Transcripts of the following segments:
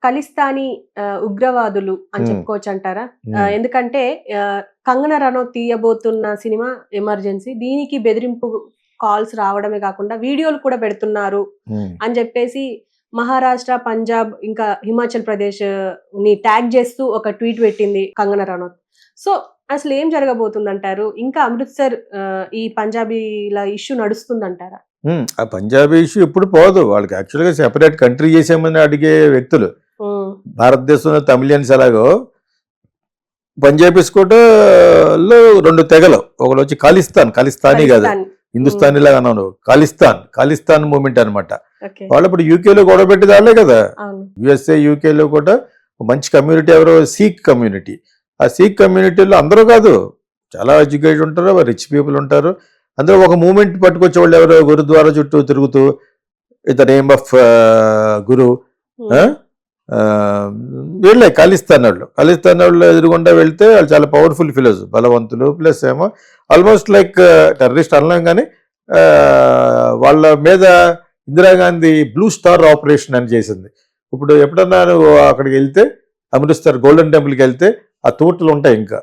ఖలిస్తానీ ఉగ్రవాదులు అని హ్మ్. చెప్పుకోవచ్చంటారా? హ్మ్. ఎందుకంటే 'కంగనా రనౌత్' తీయబోతున్న సినిమా 'ఎమర్జెన్సీ'. దీనికి బెదిరింపు కాల్స్ రావడమే కాకుండా వీడియోలు కూడా పెడుతున్నారు హ్మ్. అని చెప్పేసి మహారాష్ట్ర, పంజాబ్ ఇంకా హిమాచల్ ప్రదేశ్‌ని ట్యాగ్ చేస్తూ ఒక ట్వీట్ పెట్టింది 'కంగనా రనౌత్'. సో, అసలేం జరగబోతుందంటారు? ఇంకా అమృత్సర్ ఈ పంజాబీల ఇష్యూ నడుస్తుందంటారా? ఆ పంజాబీ ఇష్యూ ఎప్పుడు పోదు. వాళ్ళకి యాక్చువల్‌గా సెపరేట్ కంట్రీ చేసేయమని అడిగే వ్యక్తులు. హ్మ్. భారతదేశంలో తమిళియన్స్ ఎలాగో పంజాబీస్ కూడా లో 2 తెగలు. ఒకళ్ళొచ్చి ఖలిస్తానీ కాదు. ఖలిస్తాన్. హ్మ్. హిందుస్థానీలాగా అన్నావు నువ్వు. ఖలిస్తాన్ మూవ్‌మెంట్ అనమాట. ఓకే. వాళ్ళు ఇప్పుడు యూకేలో గొడవ పెట్టేది వాళ్ళే కదా! అవును. యూఎస్ఏ, యూకేలో కూడా మంచి కమ్యూనిటీ ఎవరు సిక్ కమ్యూనిటీ. ఆ సిక్ కమ్యూనిటీలో అందరూ కాదు. చాలా ఎడ్యుకేటెడ్ ఉంటారు, రిచ్ పీపుల్ ఉంటారు. అందులో ఒక మూవ్‌మెంట్ పట్టుకొచ్చేవాళ్ళు ఎవరు గురుద్వారా చుట్టూ తిరుగుతూ ఇన్ ద నేమ్ ఆఫ్ గురు. ఆ? హ్మ్. వీళ్ళే ఖలిస్తాన్ వాళ్ళు ఎదురుగుండా వెళ్తే వాళ్ళు చాలా పవర్ఫుల్ ఫిలోస్, బలవంతులు. ప్లస్ ఏమో ఆల్మోస్ట్ లైక్ టెర్రరిస్ట్ అనలేం కానీ వాళ్ళ మీద ఇందిరాగాంధీ బ్లూ స్టార్ ఆపరేషన్ అని చేసింది. ఇప్పుడు ఎప్పుడన్నా నువ్వు అక్కడికి వెళ్తే అమృత్సర్ గోల్డెన్ టెంపుల్కి వెళ్తే ఆ తూటలు ఉంటాయి ఇంకా.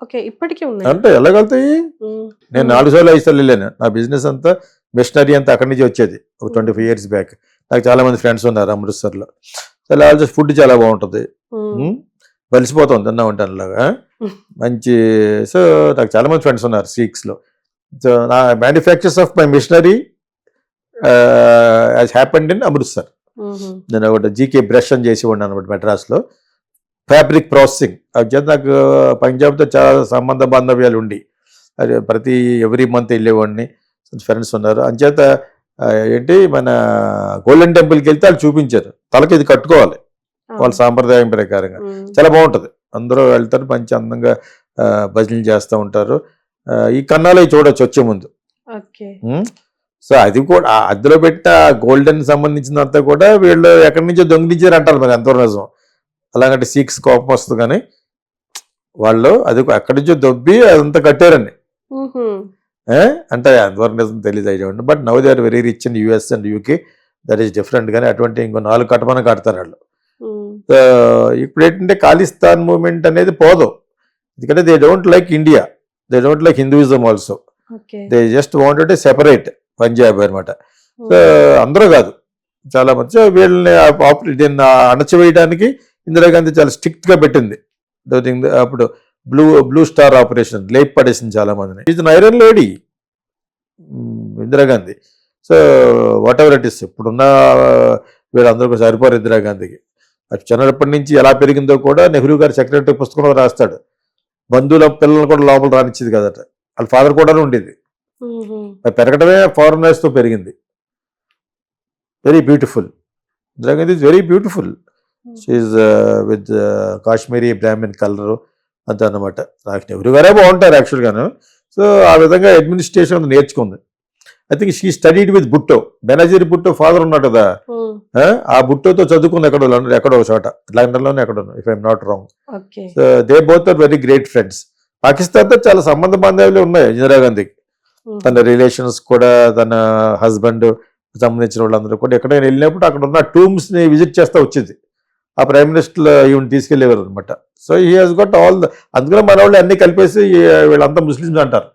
ఓకే. ఇప్పటికి ఉన్నాయా? అంటే ఎలాగలుగుతాయి? హ్మ్. నేను హ్మ్. 4 సార్లు 5 సార్లు వెళ్ళాను. నా బిజినెస్ అంతా మిషనరీ అంతా అక్కడి నుంచి వచ్చేది ఒక 25 ఇయర్స్ బ్యాక్. నాకు చాలా మంది ఫ్రెండ్స్ ఉన్నారు అమృత్సర్లో. చాలా ఆల్సో ఫుడ్ చాలా బాగుంటుంది. హ్మ్. బలిసిపోతాం తిన్నామంటే అలాగా హ్మ్. మంచి. సో నాకు చాలా మంది ఫ్రెండ్స్ ఉన్నారు సిక్స్లో. సో నా manufactures of my machinery has happened in Amritsar. హుహు. నేను ఒకటి జీకే బ్రష్ అని చేసి ఉన్నాను అనమాట మెడ్రాస్లో. ఫ్యాబ్రిక్ ప్రాసెసింగ్ అది చేత నాకు పంజాబ్తో చాలా సంబంధ బాంధవ్యాలు ఉండి అది ప్రతి ఎవ్రీ మంత్ వెళ్ళేవాడిని. ఫ్రెండ్స్ ఉన్నారు అంచేత ఏంటి మన గోల్డెన్ టెంపుల్కి వెళ్తే వాళ్ళు చూపించారు తలకి ఇది కట్టుకోవాలి వాళ్ళ అవును. సాంప్రదాయం ప్రకారంగా. హ్మ్. చాలా బాగుంటుంది. అందరూ వెళ్తారు మంచి అందంగా భజనలు చేస్తూ ఉంటారు. ఈ కన్నాలు అవి చూడొచ్చు వచ్చే ముందు. ఓకే. సో అది కూడా అందులో పెట్టిన గోల్డెన్ సంబంధించినంతా కూడా వీళ్ళు ఎక్కడి నుంచో దొంగిలించారు అంటారు మరి ఎంతో నిజం. అలాగంటే సిక్స్ కోపం వస్తుంది కానీ వాళ్ళు అది ఎక్కడి నుంచో దొబ్బి అదంతా కట్టారండి. హుహు. అంటే ఎంతవరకు నిజం తెలియదు ఐడియా ఉండి. But now they are very rich in US and UK. That is different. కానీ అటువంటి ఇంకో 4 కట్టమని కడతారు వాళ్ళు. హ్మ్. ఇప్పుడు ఏంటంటే ఖాళిస్తాన్ మూవ్మెంట్ అనేది పోదు. ఎందుకంటే they don't like India, they don't like Hinduism also. Okay. They just wanted a separate Punjab అనమాట. సో హ్మ్. అందరూ కాదు చాలా మంది. సో వీళ్ళని దీన్ని అణచివేయడానికి ఇందిరాగాంధీ చాలా స్ట్రిక్ట్ గా పెట్టింది. అప్పుడు బ్లూ స్టార్ ఆపరేషన్ లేపు పడేసింది చాలా మందిని. Is an iron lady Indira Gandhi. So what ever it is ఇప్పుడున్న వీళ్ళందరూ కూడా సరిపోరు ఇందిరాగాంధీకి. అది చిన్నప్పటి నుంచి ఎలా పెరిగిందో కూడా నెహ్రూ గారి సెక్రటరీ పుస్తకంలో రాస్తాడు. బంధువుల పిల్లలు కూడా లోపల రానిచ్చేది కదట. వాళ్ళ ఫాదర్ కూడా ఉండేది. హుహు. పెరగడమే ఫారినర్స్తో పెరిగింది. Very beautiful. Indira Gandhi is very beautiful. She with Kashmiri Brahmin colour అంత అనమాట. నాకు నెహ్రూ గారే బాగుంటారు యాక్చువల్గాను. సో ఆ విధంగా అడ్మినిస్ట్రేషన్ నేర్చుకుంది. I think she studied with బుట్టో. Benazir బుట్టో father ఉన్నాడు కదా. హ్మ్. ఆ బుట్టోతో చదువుకుంది ఎక్కడో చోట లండన్లోనే ఎక్కడో if I'm not wrong. Okay. So they both are very great friends. పాకిస్తాన్తో చాలా సంబంధ బాంధవ్యాలు ఉన్నాయి ఇందిరాగాంధీకి. తన హుహు. రిలేషన్స్ కూడా తన హస్బెండ్ సంబంధించిన వాళ్ళందరూ కూడా ఎక్కడైనా వెళ్ళినప్పుడు అక్కడ ఉన్న టూమ్స్ని విజిట్ చేస్తూ వచ్చింది. ఆ ప్రైమ్ మినిస్టర్ ఈవెన్ తీసుకెళ్లేవారు అనమాట. So he has got all అందుకనే మన వాళ్ళు అన్ని కలిపేసి వీళ్ళంతా ముస్లిమ్స్ అంటారు.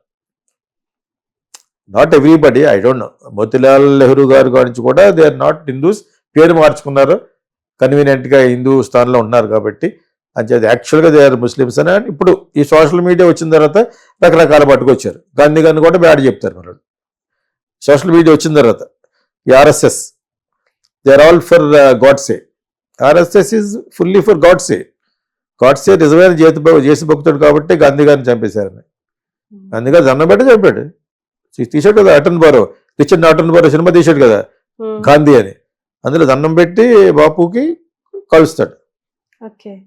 Not everybody, I don't know. Motilal Nehru garu గురించి కూడా దే ఆర్ నాట్ హిందూస్. పేరు మార్చుకున్నారు కన్వీనియంట్గా హిందూ స్థానంలో ఉన్నారు కాబట్టి. అది యాక్చువల్గా దే ఆర్ ముస్లిమ్స్ అని ఇప్పుడు ఈ సోషల్ మీడియా వచ్చిన తర్వాత రకరకాల పట్టుకొచ్చారు. గాంధీ గారిని కూడా బ్యాడ్ చెప్తారు మన సోషల్ మీడియా వచ్చిన తర్వాత. ఈ RSS they are all for Godse. RSS is fully for Godse. Godse నిజమైన చేసి భక్తుడు కాబట్టి గాంధీ గారిని చంపేశారని. గాంధీ గారు దండం పెట్టి చంపాడు. తీసాడు కదా అటన్ బారో, రిచర్డ్ అటన్ బారో సినిమా తీశాడు కదా గాంధీ అని. అందులో దండం పెట్టి బాపుకి కలుస్తాడు.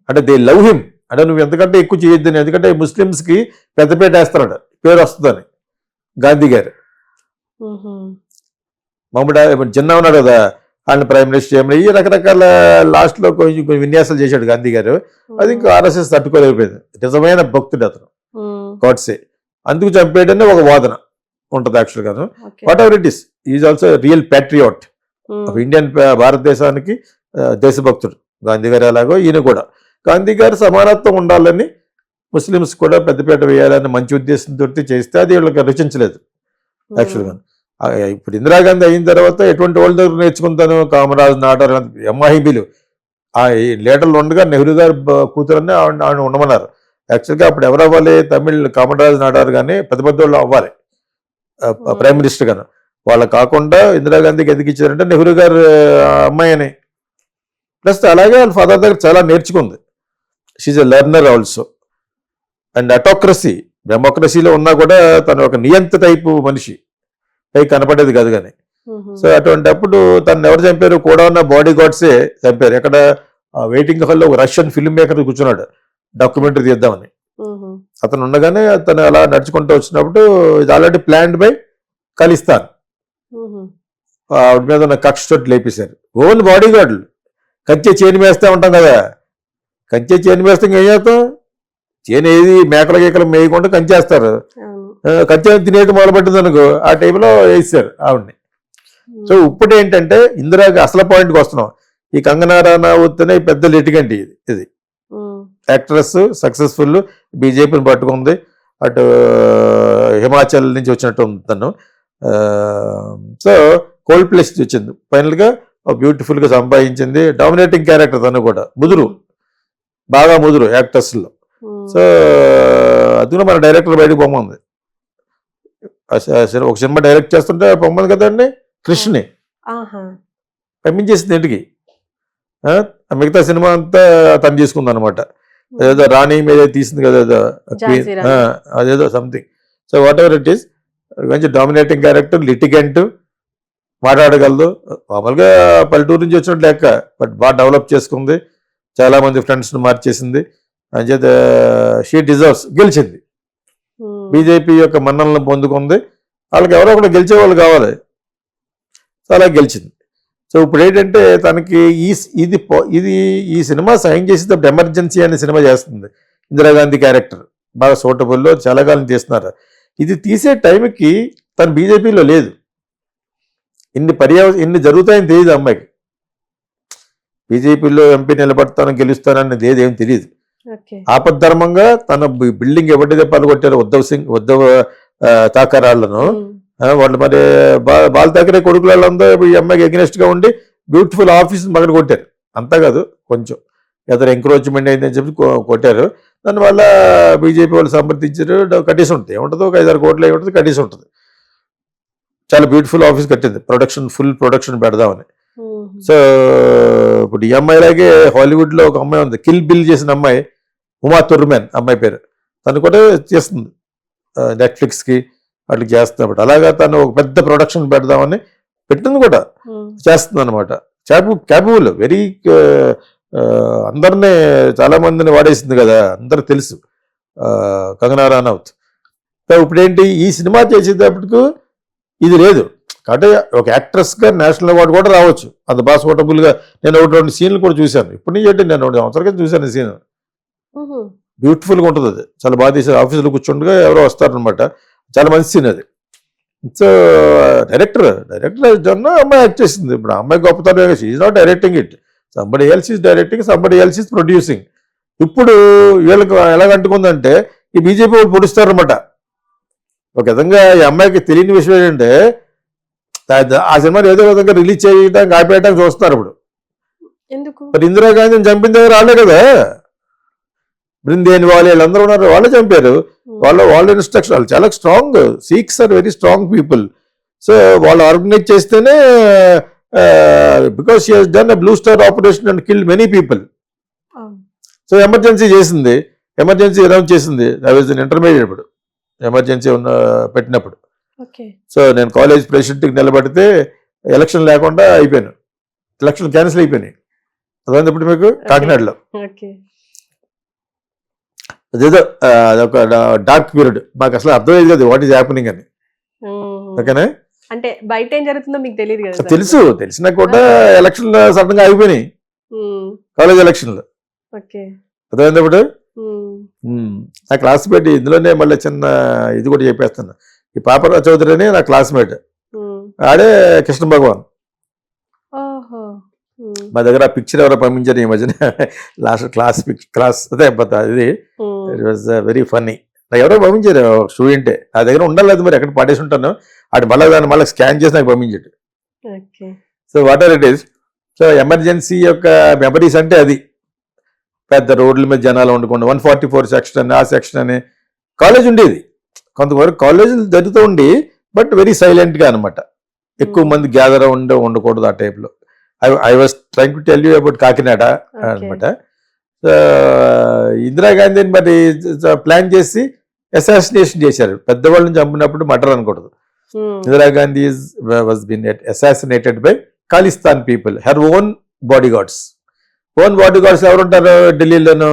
అంటే దే లవ్ హిమ్. అంటే నువ్వు ఎంతకంటే ఎక్కువ చేయొద్దని, ఎందుకంటే ముస్లిమ్స్కి పెద్దపేట వేస్తున్నాడు పేరు వస్తుందని గాంధీ గారు. మమ్మల్ని జిన్నా ఉన్నాడు కదా ఆయన ప్రైమ్ మినిస్టర్ ఏమైనా ఈ రకరకాల లాస్ట్లో కొంచెం విన్యాసాలు చేశాడు గాంధీ గారు. అది ఇంకా ఆర్ఎస్ఎస్ తట్టుకోలేకపోయింది. నిజమైన భక్తుడు అతను గాడ్సే. అందుకు చంపేయడని ఒక వాదన ఉంటుంది యాక్చువల్గాను. Whatever it is, is also real patriot of Indian భారతదేశానికి దేశభక్తుడు గాంధీ గారు ఎలాగో ఈయన కూడా. గాంధీ గారు సమానత్వం ఉండాలని, ముస్లిమ్స్ కూడా పెద్దపీట వేయాలని మంచి ఉద్దేశంతో చేస్తే అది వీళ్ళకి రుచించలేదు యాక్చువల్గా. ఇప్పుడు ఇందిరాగాంధీ అయిన తర్వాత ఎటువంటి వాళ్ళ దగ్గర నేర్చుకుంటాను, కామరాజ్, నాటార్, ఎంఐబీలు ఆ లీడర్లు ఉండగా నెహ్రూ గారు కూతురని ఆవిడ ఉండమన్నారు. యాక్చువల్గా అప్పుడు ఎవరు అవ్వాలి, తమిళ్ కామరాజ్, నాటార్ కానీ పెద్ద పెద్ద వాళ్ళు అవ్వాలి ప్రైమ్ మినిస్టర్ గాను. వాళ్ళు కాకుండా ఇందిరాగాంధీకి ఎందుకు ఇచ్చారంటే నెహ్రూ గారు అమ్మాయి అని. ప్లస్ అలాగే వాళ్ళ ఫాదర్ దగ్గర చాలా నేర్చుకుంది. She's a learner also. And autocracy, డెమోక్రసీలో ఉన్నా కూడా తను ఒక నియంత టైపు మనిషి, పైకి కనపడేది కాదు కానీ. సో అటువంటి అప్పుడు తను ఎవరు చంపారు, కూడా ఉన్న బాడీ గార్డ్సే చంపారు. ఎక్కడ వెయిటింగ్ హాల్లో ఒక రష్యన్ ఫిల్మ్ మేకర్ కూర్చున్నాడు డాక్యుమెంటరీ తీద్దామని. అతను ఉండగానే అతను అలా నడుచుకుంటూ వచ్చినప్పుడు ఇది ఆల్రెడీ ప్లాన్డ్ బై ఖలిస్తాన్. ఆవిడ మీద ఉన్న కక్ష తోటి లేపేశారు. ఓన్ బాడీ గార్డులు కంచె చేని వేస్తూ ఉంటాం కదా, కంచె చేని వేస్తే ఏం చేస్తాం, చేను ఏది మేకల గీకలు మేయకుండా కంచేస్తారు. కంచె తినేది మొదలుపెట్టింది అనుకో, ఆ టైంలో వేసారు ఆవిడ్ని. సో ఇప్పుడు ఏంటంటే ఇందిరాకి అసలు పాయింట్కి వస్తున్నాం. ఈ కంగనా రనౌత్ అనే పెద్ద లిటిగెంట్ ఇది యాక్ట్రెస్, సక్సెస్ఫుల్, బీజేపీని పట్టుకుంది. అటు హిమాచల్ నుంచి వచ్చినట్టు ఉంది తను. సో కోల్డ్ ప్లేస్ వచ్చింది, ఫైనల్గా బ్యూటిఫుల్గా సంపాదించింది. డామినేటింగ్ క్యారెక్టర్ తను కూడా, ముదురు, బాగా ముదురు యాక్టర్స్లో. సో అది కూడా మన డైరెక్టర్ బయటకు పొమ్మంది. ఒక సినిమా డైరెక్ట్ చేస్తుంటే పొమ్మంది కదండి, కృష్ణని పంపించేసింది ఇంటికి. మిగతా సినిమా అంతా తను తీసుకుంది అనమాట. అదేదో రాణి మీద తీసింది కదా, అదేదో something. So what ever it is, మంచి డామినేటింగ్ క్యారెక్టర్, లిటిగెంట్, మాట్లాడగలదు. మామూలుగా పల్లెటూరు నుంచి వచ్చినట్టు లెక్క, బట్ బాగా డెవలప్ చేసుకుంది, చాలా మంది ఫ్రెండ్స్ని మార్చేసింది. అంచేత షీ డిజర్వ్స్, గెలిచింది. బీజేపీ యొక్క మన్నలను పొందుకుంది. వాళ్ళకి ఎవరో ఒకటి గెలిచేవాళ్ళు కావాలి, సో అలా గెలిచింది. సో ఇప్పుడు ఏంటంటే తనకి ఈ సినిమా సైన్ చేసేటప్పుడు ఎమర్జెన్సీ అనే సినిమా చేస్తుంది. ఇందిరాగాంధీ క్యారెక్టర్ బాగా సూటబుల్లో చాలా కాలం తీస్తున్నారు. ఇది తీసే టైంకి తను బీజేపీలో లేదు. ఇన్ని జరుగుతాయని తెలియదు అమ్మాయికి. బీజేపీలో ఎంపీ నిలబడతాను గెలుస్తానని ఏదేం తెలియదు. ఆపద్ధర్మంగా తన బిల్డింగ్ ఎవరి దెబ్బలు కొట్టారు, ఉద్ధవ్ ఠాకరేళ్లను వాళ్ళు. మరి బాల్ ఠాకరే కొడుకుల వాళ్ళందో ఈ అమ్మాయికి ఎగ్నెస్ట్ గా ఉండి బ్యూటిఫుల్ ఆఫీస్ మగడ కొట్టారు. అంతా కాదు, కొంచెం ఏదైనా ఎంక్రోచ్మెంట్ అయిందని చెప్పి కొట్టారు. దానివల్ల బీజేపీ వాళ్ళు సమర్థించారు. కట్టేసి ఉంటుంది, ఏముంటుందో ఒక 5-6 కోట్లు ఏముంటుంది, కట్టేసి ఉంటుంది. చాలా బ్యూటిఫుల్ ఆఫీస్ కట్టింది, ఫుల్ ప్రొడక్షన్ పెడదామని. సో ఇప్పుడు ఈ అమ్మాయిలాగే హాలీవుడ్ లో ఒక అమ్మాయి ఉంది, కిల్ బిల్ చేసిన అమ్మాయి, ఉమా తుర్మెన్ అమ్మాయి పేరు. తను కూడా చేస్తుంది నెట్ఫ్లిక్స్ కి వాటికి చేస్తున్నప్పుడు. అలాగా తను ఒక పెద్ద ప్రొడక్షన్ పెడదామని పెట్టింది కూడా, చేస్తుంది అనమాట. క్యాపబుల్, వెరీ, అందరినీ చాలా మందిని వాడేసింది కదా, అందరికి తెలుసు కంగనా రనౌత్. ఇప్పుడు ఏంటి, ఈ సినిమా చేసేటప్పటికి ఇది లేదు కాబట్టి ఒక యాక్ట్రెస్ గా నేషనల్ అవార్డు కూడా రావచ్చు, అంత బాగా సూటబుల్ గా. నేను 1-2 సీన్లు కూడా చూశాను. ఇప్పుడు నుంచి ఏంటి, నేను 2 సంవత్సరాల క్రితం చూశాను సీన్. బ్యూటిఫుల్ గా ఉంటుంది, అది చాలా బాగా తీసారు. ఆఫీసులో కూర్చుండగా ఎవరో వస్తారనమాట, చాలా మంచి సీన్ అది. సో డైరెక్టర్ అమ్మాయి యాక్ట్ చేసింది. ఇప్పుడు అమ్మాయి గొప్పతనం, she's not directing it, somebody else is directing, somebody else is producing. ఇప్పుడు వీళ్ళకి ఎలాగంటుకుందంటే ఈ బీజేపీ వాళ్ళు పొడుస్తారనమాట. ఒక విధంగా ఈ అమ్మాయికి తెలియని విషయం ఏంటంటే ఆ సినిమాని ఏదో విధంగా రిలీజ్ చేయడానికి ఆపేయడానికి చూస్తున్నారు. ఇప్పుడు మరి ఇందిరాగాంధీని చంపిన దగ్గర రాలే కదా, బృందేని వాళ్ళు వీళ్ళందరూ ఉన్నారు, వాళ్ళే చంపారు. వాళ్ళ ఇన్స్ట్రక్షన్, వాళ్ళు చాలా strong, Sikhs are very strong people. So వాళ్ళు ఆర్గనైజ్ చేస్తేనే, because she has done a Blue Star operation and killed many people. So emergency చేసింది, ఎమర్జెన్సీ అనౌన్స్ చేసింది. ఐ వాజ్ ఇన్ ఇంటర్మీడియట్ ఇప్పుడు, ఎమర్జెన్సీ పెట్టినప్పుడు. సో నేను college ప్రెసిడెంట్కి నిలబడితే election లేకుండా అయిపోయాను, ఎలక్షన్ క్యాన్సిల్ అయిపోయినాయి. అదే ఇప్పుడు మీకు కాకినాడలో అదేదో అదొక డార్క్ పీరియడ్, మాకు అసలు అర్థమయ్యేది కదా వాట్ ఈజ్ హ్యాపెనింగ్ అని. ఓకేనా, అంటే బయట ఏం జరుగుతుందో మీకు తెలియదు కదా. తెలిసినా కూడా ఎలక్షన్లు సడన్ గా అయిపోయినాయి, కాలేజ్ ఎలక్షన్లు. అర్థమైంది ఇప్పుడు. నా క్లాస్మేట్ ఇందులోనే మళ్ళీ చిన్న ఇది కూడా చెప్పేస్తాను. ఈ పాపరావు చౌదరి అని నా క్లాస్మేట్, ఆడే కృష్ణ భగవాన్. మా దగ్గర ఆ పిక్చర్ ఎవరో పంపించారు ఈ మధ్యన లాస్ట్ క్లాస్ అదే ఇది ఇట్ వాజ్ వెరీ ఫన్నీ. నాకు ఎవరో పంపించారు స్టూడెంటే, నా దగ్గర ఉండాలి అది మరి ఎక్కడ పాడేసి ఉంటాను, అటు మళ్ళీ దాన్ని మళ్ళీ స్కాన్ చేసి నాకు పంపించాడు. So what ever it is. So emergency యొక్క మెమరీస్ అంటే అది. పెద్ద రోడ్ల మీద జనాలు ఉండకుండా 144 సెక్షన్ అని, ఆ సెక్షన్ అని కాలేజ్ ఉండేది. కొంతవరకు కాలేజీలు జరుగుతూ ఉండి బట్ వెరీ సైలెంట్గా అనమాట. ఎక్కువ మంది గ్యాదర్ ఉండకూడదు ఆ టైప్లో. I was trying to tell you about Kakinada అనమాట. ఇందిరాగాంధీని మరి ప్లాన్ చేసి అసాసినేషన్ చేశారు. పెద్దవాళ్ళని చంపినప్పుడు మర్డర్ అనకూడదు. Indira Gandhi was been assassinated by Khalistan people, her own body guards. Own body guards ఎవరు ఉంటారు ఢిల్లీలోను?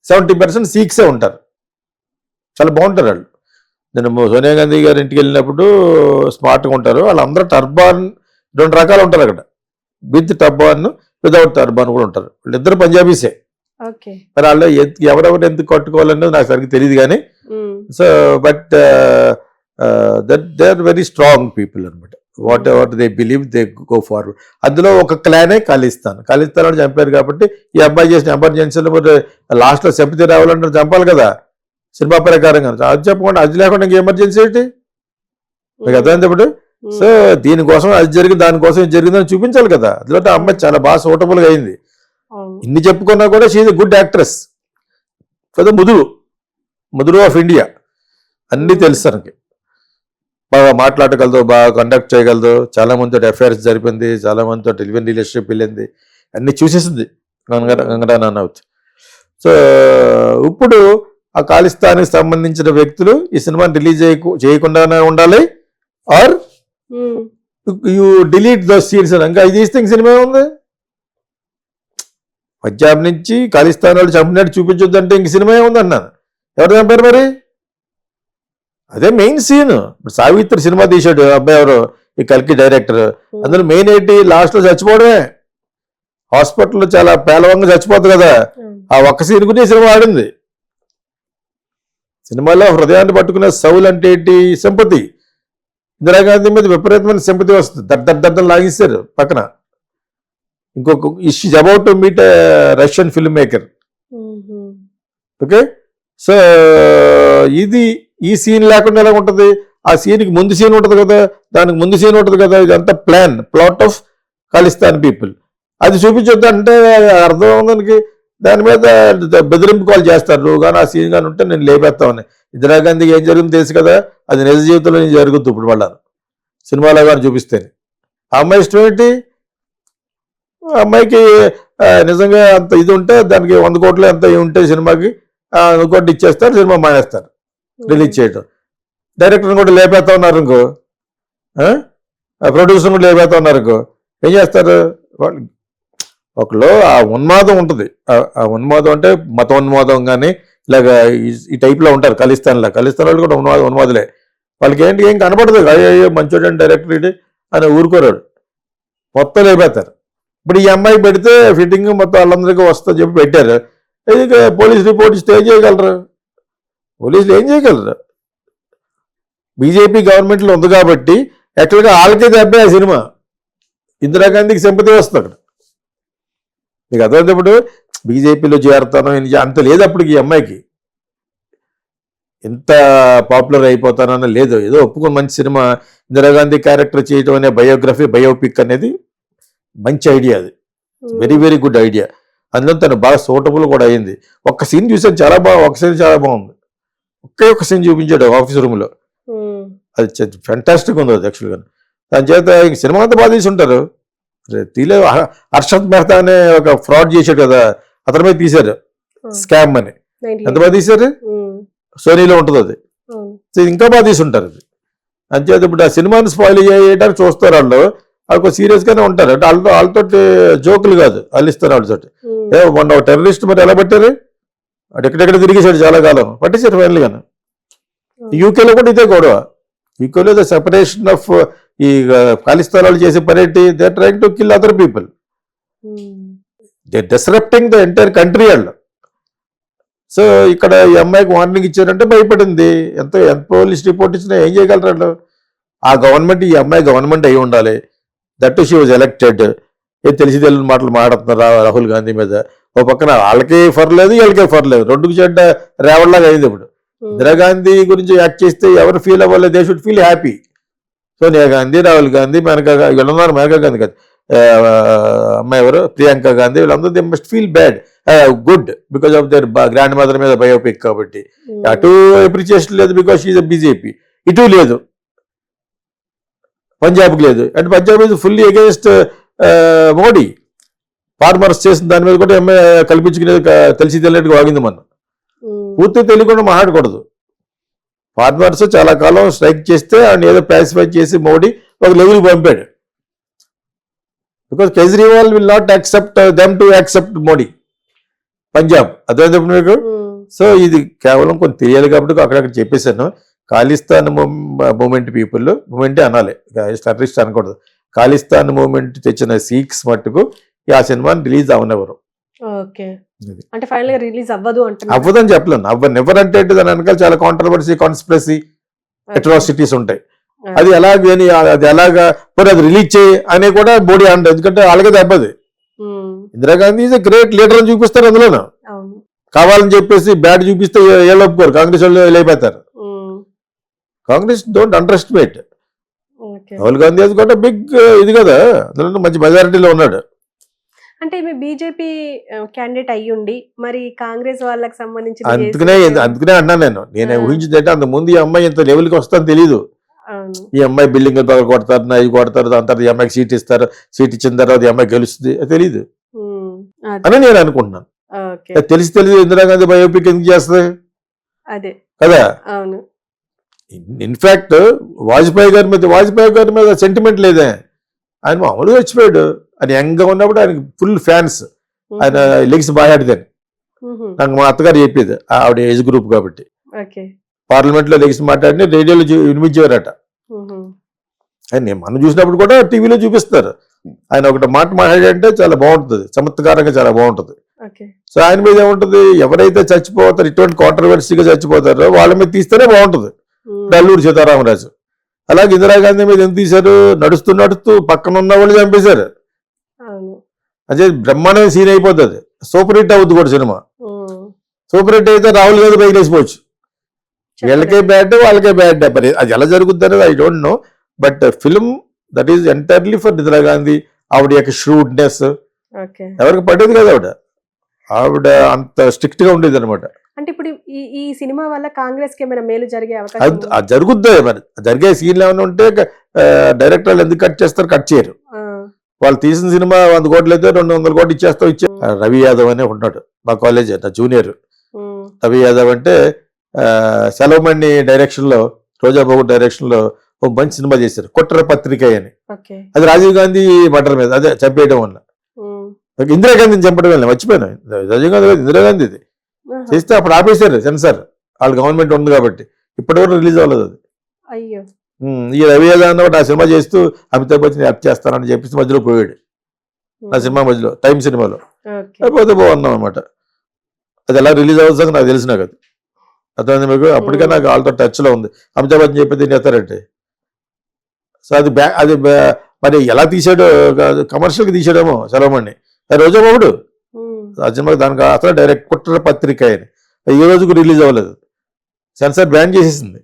70% సిఖ్సే ఉంటారు. చాలా బాగుంటారు వాళ్ళు. నేను సోనియా గాంధీ గారి ఇంటికి వెళ్ళినప్పుడు స్మార్ట్గా ఉంటారు. వాళ్ళందరూ టర్బాన్ 2 రకాలు ఉంటారు అక్కడ, విత్ టర్బాన్, వితౌట్ టర్బాన్ కూడా ఉంటారు. వాళ్ళిద్దరు పంజాబీసే. మరి వాళ్ళు ఎవరెవరు ఎందుకు కట్టుకోవాలనేది నాకు సరిగ్గా తెలియదు కానీ, so but they are very strong people అనమాట. Whatever they believe they go forward. అందులో ఒక క్లానే ఖాలిస్తాన్ వాళ్ళు చంపారు కాబట్టి ఈ అబ్బాయి చేసిన ఎమర్జెన్సీలో మరి లాస్ట్లో సింపతి రావాలంటే చంపాలి కదా సినిమా ప్రకారంగా. అది చెప్పకుండా అది లేకుండా ఇంక ఎమర్జెన్సీ ఏంటి మీకు అర్థమైంది ఇప్పుడు. సో దీనికోసం అది జరిగింది, దానికోసం ఇది జరిగిందని చూపించాలి కదా. అందులో ఆ అమ్మాయి చాలా బాగా సూటబుల్గా అయింది. ఇన్ని చెప్పుకున్నా కూడా షీఈ్ ఎ గుడ్ యాక్ట్రెస్ కదా. ముదురు ఆఫ్ ఇండియా అన్నీ తెలుసు తనకి. బాగా మాట్లాడగలదు, బాగా కండక్ట్ చేయగలదు, చాలా మందితో అఫైర్స్ జరిపింది, చాలా మందితో టెలివిజన్ రిలేషన్షిప్ వెళ్ళింది, అన్ని చూసేసింది కంగనా రనౌత్. సో ఇప్పుడు ఆ ఖాలిస్తాన్కి సంబంధించిన వ్యక్తులు ఈ సినిమాని రిలీజ్ చేయకుండానే ఉండాలి, or you delete those scenes అని. ఇంకా ఇది ఇస్తే సినిమా ఉంది. పంజాబ్ నుంచి ఖాలిస్తాన్ వాళ్ళు చంపినట్టు చూపించొద్దు అంటే ఇంక సినిమా ఏముంది అన్నాను. ఎవరు చంపారు మరి? అదే మెయిన్ సీన్. ఇప్పుడు సావిత్రి సినిమా తీశాడు అబ్బాయి ఎవరు, ఈ కల్కి డైరెక్టర్. అందులో మెయిన్ ఏంటి, లాస్ట్లో చచ్చిపోవడమే. హాస్పిటల్లో చాలా పేలవంగా చచ్చిపోతుంది కదా, ఆ ఒక్క సీన్ గురించి సినిమా ఆడింది. సినిమాలో హృదయాన్ని పట్టుకునే సౌల్ అంటే ఏంటి, సింపతి. ఇందిరాగాంధీ మీద విపరీతమైన సింపతి వస్తుంది, దద్దం లాగిస్తారు పక్కన. ఇంకొక issues about to meet Russian film maker. Okay, so ఇది ఈ సీన్ లేకుండా ఎలా ఉంటుంది? ఆ సీన్కి ముందు సీన్ ఉంటుంది కదా, దానికి ముందు సీన్ ఉంటుంది కదా. ఇదంతా ప్లాట్ ఆఫ్ ఖాలిస్తాన్ పీపుల్. అది చూపించొద్దు అంటే అర్థం ఉందానికి. దాని మీద బెదిరింపు కాల్ చేస్తారు, నువ్వు కానీ ఆ సీన్ కానీ ఉంటే నేను లేపేస్తామని. ఇందిరాగాంధీకి ఏం జరిగింది తెలుసు కదా, అది నిజ జీవితంలో నేను జరుగుతుంది ఇప్పుడు వాళ్ళ సినిమాలో కానీ చూపిస్తేనే. ఆ అమ్మాయి ఇష్టం ఏంటి? ఆ అమ్మాయికి నిజంగా అంత ఇది ఉంటే దానికి 100 కోట్లు ఎంత ఉంటే సినిమాకి 100 కోట్లు ఇచ్చేస్తారు, సినిమా మానేస్తారు రిలీజ్ చేయటం. డైరెక్టర్ని కూడా లేపేస్తా ఉన్నారు ఇంకో, ప్రొడ్యూసర్ని కూడా లేపేస్తా ఉన్నారు ఇంకో. ఏం చేస్తారు వాళ్ళు? ఒకళ్ళు ఆ ఉన్మాదం ఉంటుంది. ఆ ఉన్మాదం అంటే మత ఉన్మాదం కానీ ఇలాగ ఈ టైప్లో ఉంటారు. ఖాలిస్తాన్ వాళ్ళు కూడా ఉన్మాదులే. వాళ్ళకి ఏంటి ఏం కనపడదు, అయ్యో మంచోడు డైరెక్టర్ ఇది అని ఊరుకోరాడు, మొత్తం లేపేస్తారు. ఇప్పుడు ఈ అమ్మాయి పెడితే ఫిట్టింగ్ మొత్తం వాళ్ళందరికీ వస్తా చెప్పి పెట్టారు. ఇది పోలీస్ రిపోర్ట్ ఇస్తే ఏం చేయగలరు? పోలీసులు ఏం చేయగలరు? బీజేపీ గవర్నమెంట్లో ఉంది కాబట్టి యాక్చువల్గా వాళ్ళకే దెబ్బే ఆ సినిమా. ఇందిరాగాంధీకి సింపతి వస్తుంది అక్కడ. మీకు అర్థమైతే ఇప్పుడు బీజేపీలో చేరుతానో అంత లేదు అప్పటికి. ఈ అమ్మాయికి ఎంత పాపులర్ అయిపోతానో లేదు. ఏదో ఒప్పుకుని మంచి సినిమా ఇందిరాగాంధీ క్యారెక్టర్ చేయడం అనే బయోపిక్ అనేది మంచి ఐడియా. అది వెరీ వెరీ గుడ్ ఐడియా. అందులో తను బాగా సూటబుల్ కూడా అయింది. ఒక్క సీన్ చూసాను చాలా బాగా, ఒక సీన్ చాలా బాగుంది. ఒక్క సీన్ చూపించాడు ఆఫీస్ రూమ్లో, అది ఫెంటాస్టిక్ ఉంది అది యాక్చువల్గా. దాని చేత ఇంక సినిమా అంతా బాగా తీసుంటారు. తీలే హర్షద్ మెహతా అనే ఒక ఫ్రాడ్ చేశాడు కదా, అతని మీద తీశారు స్కామ్ అని. ఎంత బాగా తీశారు, సోనీలో ఉంటుంది అది. ఇంకా బాగా తీసుంటారు అది. అంచేత ఇప్పుడు ఆ సినిమాని స్పాయిల్ చేయడానికి చూస్తారు వాళ్ళు. వాళ్ళు సీరియస్గానే ఉంటారు అంటే వాళ్ళతో జోకులు కాదు, వాళ్ళు ఇస్తారు వాళ్ళతోటి. మొన్న ఒక టెర్రరిస్ట్ మరి ఎలా పట్టారు, అటు ఎక్కడెక్కడ తిరిగేశాడు చాలా కాలం, పట్టేశారు ఫైనల్ గాను. యూకేలో కూడా ఇదే గొడవ. యూకేలో ద సెపరేషన్ ఆఫ్ ఈ ఖాలిస్తాన్ వాళ్ళు చేసే పనేంటి, they are trying to kill other people, they disrupting the entire country వాళ్ళు. సో ఇక్కడ ఈ అమ్మాయికి వార్నింగ్ ఇచ్చారంటే భయపడింది. ఎంత పోలీస్ రిపోర్ట్ ఇచ్చినా ఏం చేయగలరు వాళ్ళు? ఆ గవర్నమెంట్ ఈ అమ్మాయి గవర్నమెంట్ అయి ఉండాలి. That she was elected. తెలిసి తెలియని మాటలు మాట్లాడుతున్నారు రాహుల్ గాంధీ మీద. ఓ పక్కన వాళ్ళకి పర్లేదు వీళ్ళకే పర్లేదు, రెండుకు చెడ్డ రేవడ్లాగా అయింది ఇప్పుడు. ఇందిరాగాంధీ గురించి యాక్ట్ చేస్తే ఎవరు ఫీల్ అవ్వలేదు, they should feel happy. Sonia Gandhi, Rahul Gandhi, Maneka Gandhi, వీళ్ళున్నారు, మేనకా గాంధీ కాదు, అమ్మాయి ఎవరు, ప్రియాంక గాంధీ, వీళ్ళందరూ they must feel bad, good because of their grandmother మీద బయోపిక్ కాబట్టి. అటు అప్రిసియేషన్ లేదు బికాస్ షీఈ్ బీజేపీ, ఇటు లేదు, పంజాబ్కి లేదు. And Punjab is fully against Modi. Farmers చేసిన దాని మీద కూడా ఎంఏ కల్పించుకునేది తెలిసి తెలియట్టుగా వాగింది. మనం పూర్తి తెలియకుండా మాట్లాడకూడదు. ఫార్మర్స్ చాలా కాలం స్ట్రైక్ చేస్తే ఆయన ఏదో ప్యాసిఫై చేసి మోడీ ఒక లెవెల్కి పంపాడు. Because Kejriwal will not accept them to accept Modi Punjab. అదే మీకు. సో ఇది కేవలం కొంచెం తెలియాలి కాబట్టి అక్కడక్కడ చెప్పేశాను. ఖాళిస్తాన్ మూమెంట్ పీపుల్, మూమెంటే అనాలి, టెర్రరిస్ట్ అనకూడదు. ఖాళిస్తాన్ మూమెంట్ తెచ్చిన సిక్స్ మట్టుకు ఆ సినిమాని రిలీజ్ అవనెవరు. అంటే ఫైనల్ గా రిలీజ్ అవ్వదు అంటే అవ్వదని చెప్పలేను. నెవర్ అంటే దాని వెనకాల చాలా కాంట్రవర్సీ, కాన్స్పిరసీ, అట్రాసిటీస్ ఉంటాయి. అది ఎలాగని, అది ఎలాగా పోనీ అది రిలీజ్ చేయి అని కూడా మోడీ అంటారు, ఎందుకంటే అలాగే దెబ్బది. Indira Gandhi is a great leader అని చూపిస్తారు అందులోనూ. కావాలని చెప్పేసి బ్యాడ్ చూపిస్తే ఏళ్ళు ఒప్పుకోరు, కాంగ్రెస్ వాళ్ళు వెళ్ళిపోతారు. Congress don't under estimate. Rahul Gandhi అది కూడా బిగ్ ఇది కదా, అందులో మంచి మెజారిటీలో ఉన్నాడు. అంటే బీజేపీ క్యాండిడేట్ అయ్యుండి మరి కాంగ్రెస్ వాళ్ళకి సంబంధించి అందుకనే అన్నాను నేను ఊహించిందంటే అంత ముందు ఈ అమ్మాయి ఇంత లెవెల్కి వస్తుందని తెలీదు. ఈ అమ్మాయి బిల్డింగ్ పగల కొడతారు, అవి కొడతారు, దాని తర్వాత ఈ అమ్మాయికి సీట్ ఇస్తారు, సీట్ ఇచ్చిన తర్వాత ఈ అమ్మాయి గెలుస్తుంది తెలీదు అని నేను అనుకుంటున్నాను. తెలిసి ఇందిరాగాంధీ బయోపిక్ ఎందుకు చేస్తుంది కదా. ఇన్ఫాక్ట్ వాజ్పేయి గారి మీద సెంటిమెంట్ లేదే, ఆయన మామూలుగా వచ్చిపోయాడు. ఆయన యంగ్గా ఉన్నప్పుడు ఆయనకి ఫుల్ ఫ్యాన్స్, ఆయన లెగ్స్ బాగా ఆడిదాన్ని. నాకు మా అత్తగారు చెప్పేది, ఆవిడ ఏజ్ గ్రూప్ కాబట్టి. పార్లమెంట్ లో లెగ్స్ మాట్లాడి రేడియోలో వినిపించేవారట. ఆయన మనం చూసినప్పుడు కూడా టీవీలో చూపిస్తారు. ఆయన ఒకటి మాట మాట్లాడంటే చాలా బాగుంటుంది, చమత్కారంగా చాలా బాగుంటుంది. సో ఆయన మీద ఏముంటుంది, ఎవరైతే చచ్చిపోతారు, ఇటువంటి కాంట్రవర్సీగా చచ్చిపోతారో వాళ్ళ మీద తీస్తేనే బాగుంటుంది. అల్లూరి సీతారామరాజు అలాగే ఇందిరాగాంధీ మీద ఎంత తీశారు, నడుస్తూ పక్కన ఉన్న వాళ్ళు చంపేశారు. అదే బ్రహ్మాండమైన సీన్ అయిపోతుంది, సూపర్ హిట్ అవుద్ది కూడా సినిమా. సూపర్ హిట్ అయితే రాహుల్ గాంధీ పైకి వేసిపోవచ్చు. వీళ్ళకే బ్యాడ్, వాళ్ళకే బ్యాడ్. మరి అది ఎలా జరుగుద్ది అనేది I don't no. But film that is entirely for Indira Gandhi. ఆవిడ యొక్క ష్రూడ్నెస్ ఎవరికి పట్టేది కదా, ఆవిడ అంత స్ట్రిక్ట్ గా ఉండేది అనమాట. అంటే ఇప్పుడు ఈ సినిమా వల్ల కాంగ్రెస్ కి ఏమైనా మేలు జరిగే అవకాశం జరుగుద్ది. మరి జరిగే సీన్లు ఏమైనా ఉంటే డైరెక్టర్ వాళ్ళు ఎందుకు కట్ చేస్తారు, కట్ చేయరు. వాళ్ళు తీసిన సినిమా 100 కోట్లు అయితే 200 కోట్లు ఇచ్చేస్తావు. రవి యాదవ్ అనే ఉన్నాడు మా కాలేజ్, నా జూనియర్. రవి యాదవ్ అంటే సెలవుమణి డైరెక్షన్ లో, రోజాబాబు డైరెక్షన్ లో ఒక మంచి సినిమా చేశారు, కుట్ర పత్రిక అని. అది రాజీవ్ గాంధీ మర్డర్ మీద, అదే చంపేయడం వల్ల. ఇందిరాగాంధీని చంపడం వల్ల మర్చిపోయాను. రాజీవ్ గాంధీ ఇందిరాగాంధీది చేస్తే అప్పుడు ఆపేశారు సెన్సార్, వాళ్ళ గవర్నమెంట్ ఉంది కాబట్టి. ఇప్పటివరకు రిలీజ్ అవ్వలేదు అది. ఈ రవి యాదవ్ అన్నమాట ఆ సినిమా చేస్తూ అమితాబ్ బచ్చన్ యాక్ట్ చేస్తానని చెప్పేసి మధ్యలో పోయాడు. ఆ సినిమా మధ్యలో టైమ్ సినిమాలో అయిపోతే బాగున్నాం అనమాట. అది ఎలా రిలీజ్ అవుతుందో నాకు తెలిసిన కదా, అర్థమైంది మీకు. అప్పటికే నాకు వాళ్ళతో టచ్ లో ఉంది. అమితాబ్ బచ్చన్ చెప్పేది ఏం చేస్తారంటే, సో అది మరి ఎలా తీసాడో, కమర్షియల్ గా తీసాడేమో సెలవుమణి. రోజాబాబుడు ఆ సినిమాకి దానికి అసలు డైరెక్ట్ కుట్ర పత్రిక అని ఏ రోజుకు రిలీజ్ అవ్వలేదు, సెన్సార్ బ్యాన్ చేసేసింది.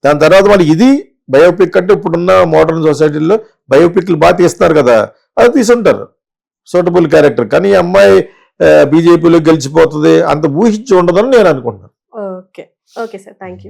దాని తర్వాత మళ్ళీ ఇది బయోపిక్ అంటే ఇప్పుడున్న మోడర్న్ సొసైటీలో బయోపిక్లు బాగా తీస్తున్నారు కదా, అది తీసుంటారు సూటబుల్ క్యారెక్టర్. కానీ ఈ అమ్మాయి బీజేపీలో గెలిచిపోతుంది అంత ఊహించి ఉండదని నేను అనుకుంటున్నాను. Okay sir, thank you.